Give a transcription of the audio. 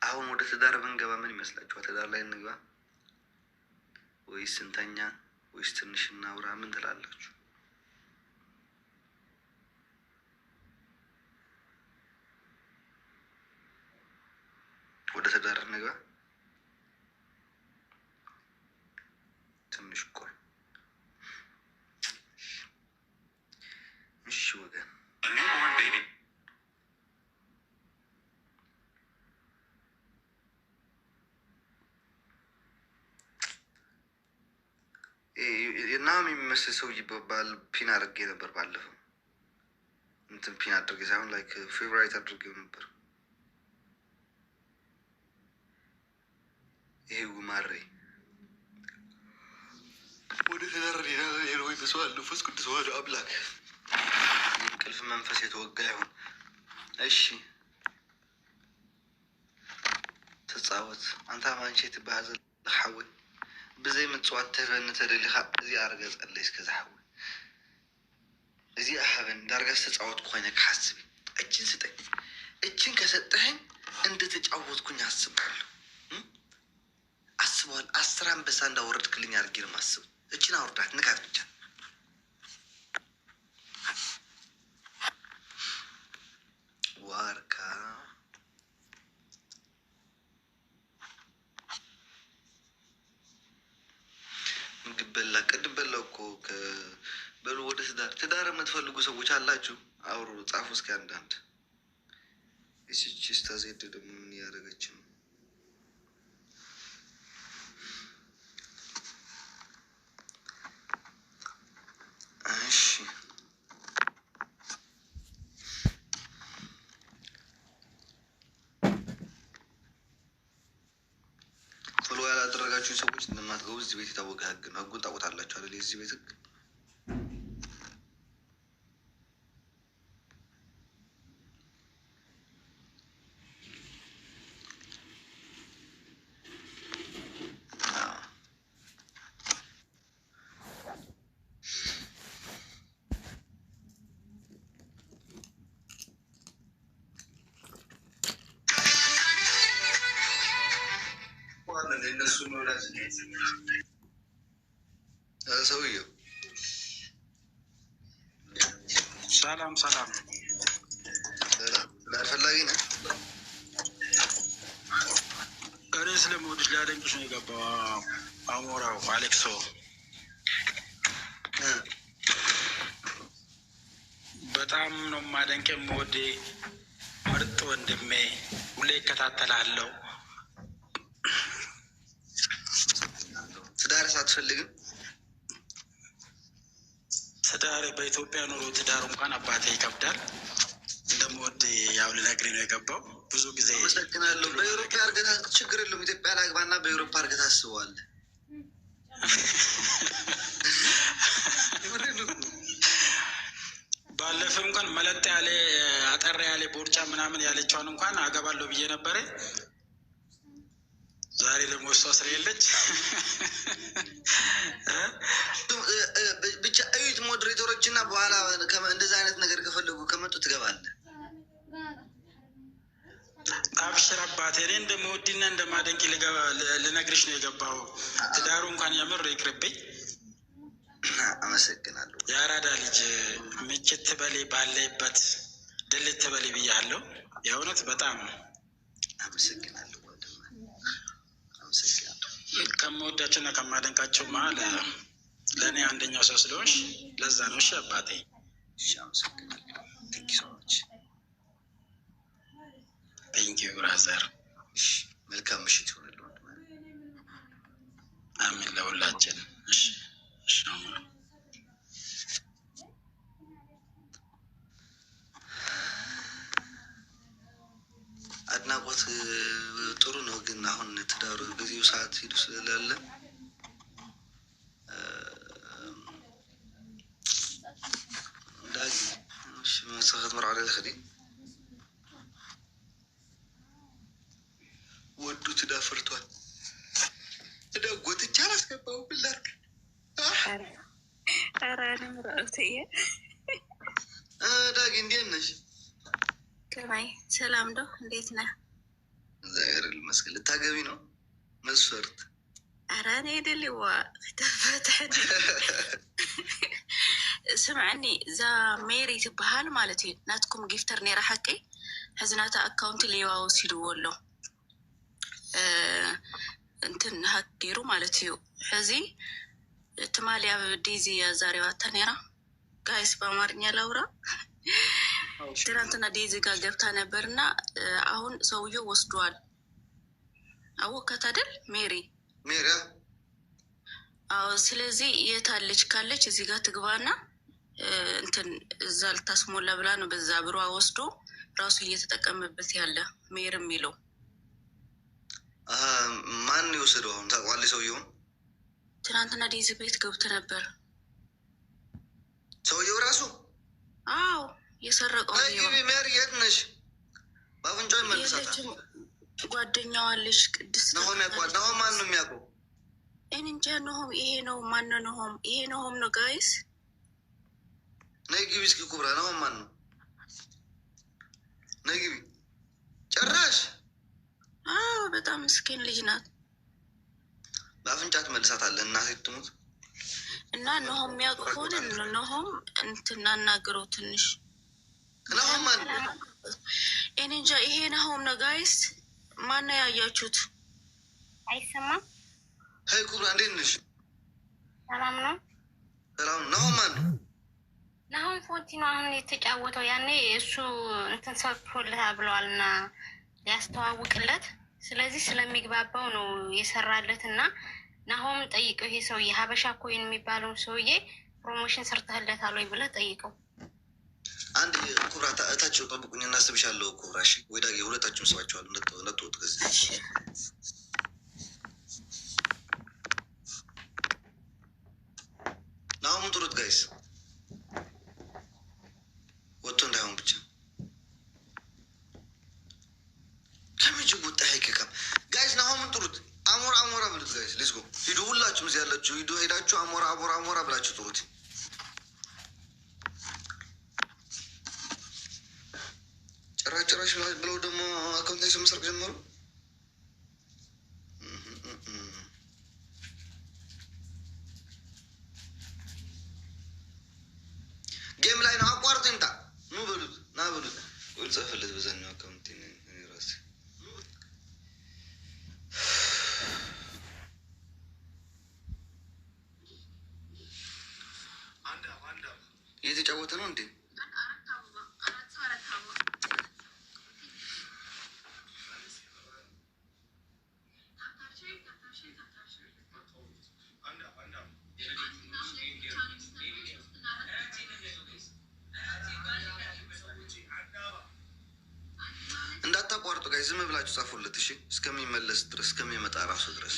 አሁን ወደ ትዳር ብንገባ ምን ይመስላችኋል? ትዳር ላይ እንግባ ወይስ እንተኛ ወይስ ትንሽ እናውራ? ምን ትላላችሁ? ወደ ትዳር እንግባ ትንሽ ቆይ። እሺ ወገን ናም የሚመስል ሰው ይባል ፒን አድርጌ ነበር ባለፈው። እንትን ፒን አድርጌ ሳይሆን ላይክ ፌቨራይት አድርጌው ነበር። ይሄ ጉማሬ ወደ ተዳረ ሌሎይ በሰዋል ንፉስ ቅዱስ ወደ አምላክ የእንቅልፍ መንፈስ የተወጋ ይሆን። እሺ ተጻወት አንተ ማንቼት ባዘል ሓወ ብዘይ ምጽዋት ተበን ተደሊኻ እዚ አርገ ጸለይ እስከዛ ሓወ እዚ አሐበን ዳርጋስ ተጻወት ኮይነ ከሐስብ እችን ስጠኝ። እችን ከሰጠኸኝ እንደተጫወትኩኝ አስባለሁ። አስበዋል 10 አንበሳ እንዳወረድክልኝ አድርጌ ነው ማስብ። እችን አውርዳት ንካት ብቻ። ዋርካ ምግብ በላ ቅድም በላው እኮ በሉ። ወደ ትዳር የምትፈልጉ ሰዎች አላችሁ? አውሩ፣ ጻፉ እስኪ አንዳንድ። እሺ ስታዜድ ደግሞ ምን ያደረገች ነው? እሺ ፎሎ ያላደረጋችሁ ሰዎች እንደማትገቡ እዚህ ቤት የታወቀ ህግ ነው። ህጉን ታውቁታላችሁ አይደል? የዚህ ቤት ህግ ሰውዬው ሰላም ሰላም ፈላጊ ነህ? እኔ ስለምወድሽ ሊያደንቅሽ ነው የገባው። አሞራው አሌክሶ በጣም ነው ማደንቅ የምወድ ምርጥ ወንድሜ፣ ሁሌ ይከታተላለሁ። ትዳርስ አትፈልግም? ትዳር በኢትዮጵያ ኑሮ ትዳር እንኳን አባቴ ይከብዳል። እንደምወድ ያው ልነግርህ ነው የገባው። ብዙ ጊዜ አመሰግናለሁ። በኤሮፓ አርገታ ችግር የለውም። ኢትዮጵያ ላግባና በኤሮፓ አርገታ አስበዋለህ። ባለፈው እንኳን መለጥ ያለ አጠር ያለ ቦርጫ ምናምን ያለችውን እንኳን አገባለሁ ብዬ ነበረ። ዛሬ ደግሞ እሷ ስለሌለች ብቻ እዩት ሞዴሬተሮች እና በኋላ እንደዚህ አይነት ነገር ከፈለጉ ከመጡ ትገባለህ። አብሽር አባቴ፣ እኔ እንደምወድና እንደማደንቅ ልነግርሽ ነው የገባው። ትዳሩ እንኳን የምር ይቅርብኝ። አመሰግናለሁ። የአራዳ ልጅ ምችት ትበሌ ባለይበት ድልት ትበሌ ብያለሁ። የእውነት በጣም አመሰግናለሁ። ከምወዳቸውና ከማደንቃቸው መሀል ለእኔ አንደኛው ሰው ስለሆንሽ ለዛ ነው። እሺ አባቴ። አመሰግናለሁ። ቴንኪ ሰዎች። ቴንኪ ብራዘር። መልካም ምሽት ይሆንልህ። አሚን ለሁላችን። እሺ አድናቆት ጥሩ ነው፣ ግን አሁን ትዳሩ በዚሁ ሰዓት ሄዱ ስለሌለ መሰኸት መርዓ ለክዲ ወዱ ትዳፍርቷል። ትዳጎትቻ አላስገባው ብላርክ አራንም ራእትየ ዳጊ እንዴት ነሽ? ከማይ ሰላም ዶ እንዴት ነህ? እግዚአብሔር ይመስገን። ልታገቢ ነው መስፈርት? ኧረ እኔ ደልዋ ተፈትሐኒ ስምዐኒ እዛ ሜሪ ትበሃል ማለት እዩ ናትኩም ጊፍተር ነይራ ሓቂ ሕዝናታ ኣካውንቲ ሌዋ ወሲድዎ ኣሎ እንትን ሃክ ገይሩ ማለት እዩ ሕዚ ትማልያ ዴዚ ዛሬዋታ ነይራ ጋይስ በአማርኛ ላውራ ትናንትና ዴዚ ጋር ገብታ ነበርና አሁን ሰውየው ወስዷል አወካት አይደል ሜሪ አዎ ስለዚህ የታለች ካለች እዚህ ጋር ትግባና እንትን እዛ ልታስሞላ ብላ ነው በዛ ብሯ ወስዶ ራሱ እየተጠቀመበት ያለ ሜር የሚለው ማን ይወስደው አሁን ታውቃለህ ሰውየው ትናንትና ዴዚ ቤት ገብተ ነበር ሰውየው ራሱ አዎ የሰረቀው ነው ሜሪ የት ነሽ ባፍንጫው ይመልሳታ ጓደኛዋ ልጅ ቅድስት ነው የሚያውቀው ነው ማን ነው የሚያውቀው እንጃ ነው ይሄ ነው ማን ነው ይሄ ነው ጋይስ ነይ ግቢ እስኪ ኩብራ ነው ማን ነው ነይ ግቢ ጭራሽ አዎ በጣም ምስኪን ልጅ ናት ባፍንጫት መልሳታለህ እናቴ ትሙት እና ነው የሚያውቀው ከሆነ ነው እንትና እናገረው ትንሽ ነው ማን እንጃ ይሄ ነው ጋይስ ማን ነው ያያችሁት አይሰማም ሄይ ኩብራ እንዴት ነሽ ሰላም ነው ማን ነው ናሁን ፎንቲኖ አሁን የተጫወተው ያኔ እሱ እንትን ሰጥቶልህ ብለዋልና ያስተዋውቅለት ስለዚህ ስለሚግባባው ነው የሰራለትና ናሆም ጠይቀው ይሄ ሰውዬ ሀበሻ ኮይን የሚባለው ሰውዬ ፕሮሞሽን ሰርተህለታል ወይ ብለህ ጠይቀው አንድ ኩብራ ታችሁ ጠብቁኝ እና አስብሻለሁ ኩብራ እሺ ወይ ዳጊ ሁለታችሁም ሰባችኋል እንደተወጡ ከዚህ ናሆም ጥሩት ጋይስ ወጥቶ እንዳይሆን ብቻ ከመቼ ወጣ አይከካም ጋይስ ናሆም ጥሩት አሞራ ብሉት ጋይስ ሌትስ ጎ ሂዱ ሁላችሁም እዚህ ያላችሁ ሂዱ ሄዳችሁ አሞራ ብላችሁ ጥሩት ጭራሽ ብለው ደግሞ አካውንታቸው መስረቅ ጀመሩ ጌም ላይ ነው አቋርጦ ይምጣ ኑ በሉት ና በሉት ወይ ጽፈለት በዛኛው አካውንት ራሴ እየተጫወተ ነው እንዴ እንዳታቋርጡ ጋር ዝም ብላችሁ ጻፉለት እሺ እስከሚመለስ ድረስ እስከሚመጣ ራሱ ድረስ